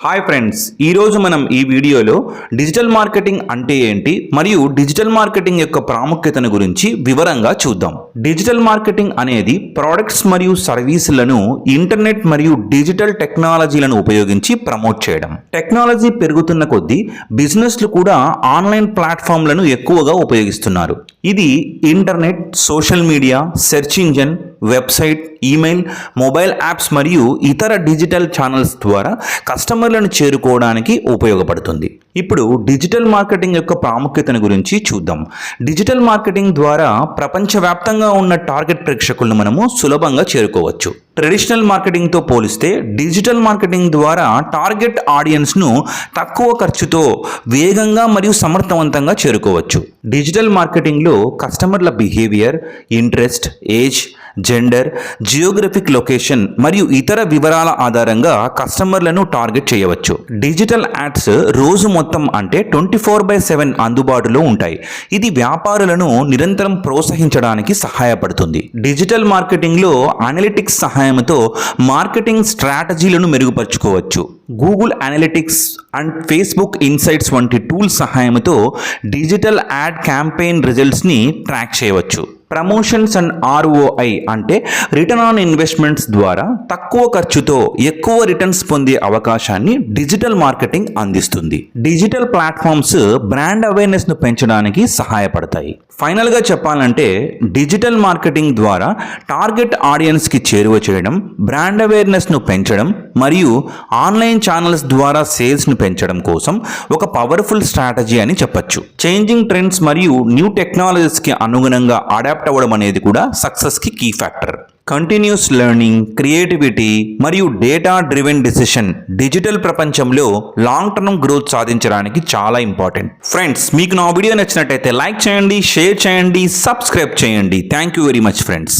Hi friends, ఈరోజు మనం ఈ వీడియోలో డిజిటల్ మార్కెటింగ్ అంటే ఏంటి మరియు డిజిటల్ మార్కెటింగ్ యొక్క ప్రాముఖ్యతను గురించి వివరంగా చూద్దాం. డిజిటల్ మార్కెటింగ్ అనేది ప్రోడక్ట్స్ మరియు సర్వీసులను ఇంటర్నెట్ మరియు డిజిటల్ టెక్నాలజీలను ఉపయోగించి ప్రమోట్ చేయడం. టెక్నాలజీ పెరుగుతున్న కొద్దీ బిజినెస్లు కూడా ఆన్లైన్ ప్లాట్ఫామ్లను ఎక్కువగా ఉపయోగిస్తున్నారు. ఇది internet, social media, search engine, website, email, mobile apps మరియు ఇతర డిజిటల్ ఛానల్స్ ద్వారా కస్టమర్లను చేరుకోవడానికి ఉపయోగపడుతుంది. ఇప్పుడు డిజిటల్ మార్కెటింగ్ యొక్క ప్రాముఖ్యతను గురించి చూద్దాం. డిజిటల్ మార్కెటింగ్ ద్వారా ప్రపంచవ్యాప్తంగా ఉన్న టార్గెట్ ప్రేక్షకులను మనము సులభంగా చేరుకోవచ్చు. ట్రెడిషనల్ మార్కెటింగ్తో పోలిస్తే డిజిటల్ మార్కెటింగ్ ద్వారా టార్గెట్ ఆడియన్స్ను తక్కువ ఖర్చుతో వేగంగా మరియు సమర్థవంతంగా చేరుకోవచ్చు. డిజిటల్ మార్కెటింగ్లో కస్టమర్ల behaviour, interest, age, gender, geographic location మరియు ఇతర వివరాల ఆధారంగా కస్టమర్లను టార్గెట్ చేయవచ్చు. డిజిటల్ యాడ్స్ రోజు మొత్తం అంటే 24/7 అందుబాటులో ఉంటాయి. ఇది వ్యాపారులను నిరంతరం ప్రోత్సహించడానికి సహాయపడుతుంది. డిజిటల్ మార్కెటింగ్లో అనలిటిక్స్ సహాయంతో మార్కెటింగ్ స్ట్రాటజీలను మెరుగుపరుచుకోవచ్చు. Google analytics and Facebook insights వంటి టూల్స్ సహాయంతో డిజిటల్ యాడ్ క్యాంపెయిన్ రిజల్ట్స్ని ట్రాక్ చేయవచ్చు. ప్రమోషన్స్ అండ్ ROI అంటే రిటర్న్ ఆన్ ఇన్వెస్ట్మెంట్స్ ద్వారా తక్కువ ఖర్చుతో ఎక్కువ రిటర్న్స్ పొందే అవకాశాన్ని డిజిటల్ మార్కెటింగ్ అందిస్తుంది. డిజిటల్ ప్లాట్ఫామ్స్ బ్రాండ్ అవేర్నెస్ను పెంచడానికి సహాయపడతాయి. ఫైనల్గా చెప్పాలంటే డిజిటల్ మార్కెటింగ్ ద్వారా టార్గెట్ ఆడియన్స్కి చేరువ చేయడం, బ్రాండ్ అవేర్నెస్ను పెంచడం మరియు ఆన్లైన్ ఛానల్స్ ద్వారా సేల్స్ను పెంచడం కోసం ఒక పవర్ఫుల్ స్ట్రాటజీ అని చెప్పొచ్చు. చేంజింగ్ ట్రెండ్స్ మరియు న్యూ టెక్నాలజీస్కి అనుగుణంగా అడాప్ట్ అవ్వడం అనేది కూడా సక్సెస్కి key factor. Continuous learning, creativity మరియు డేటా డ్రివెన్ డిసిషన్ డిజిటల్ ప్రపంచంలో లాంగ్ టర్మ్ గ్రోత్ సాధించడానికి చాలా ఇంపార్టెంట్. ఫ్రెండ్స్, మీకు నా వీడియో నచ్చినట్టయితే లైక్ చేయండి, షేర్ చేయండి, సబ్స్క్రైబ్ చేయండి. Thank you very much friends.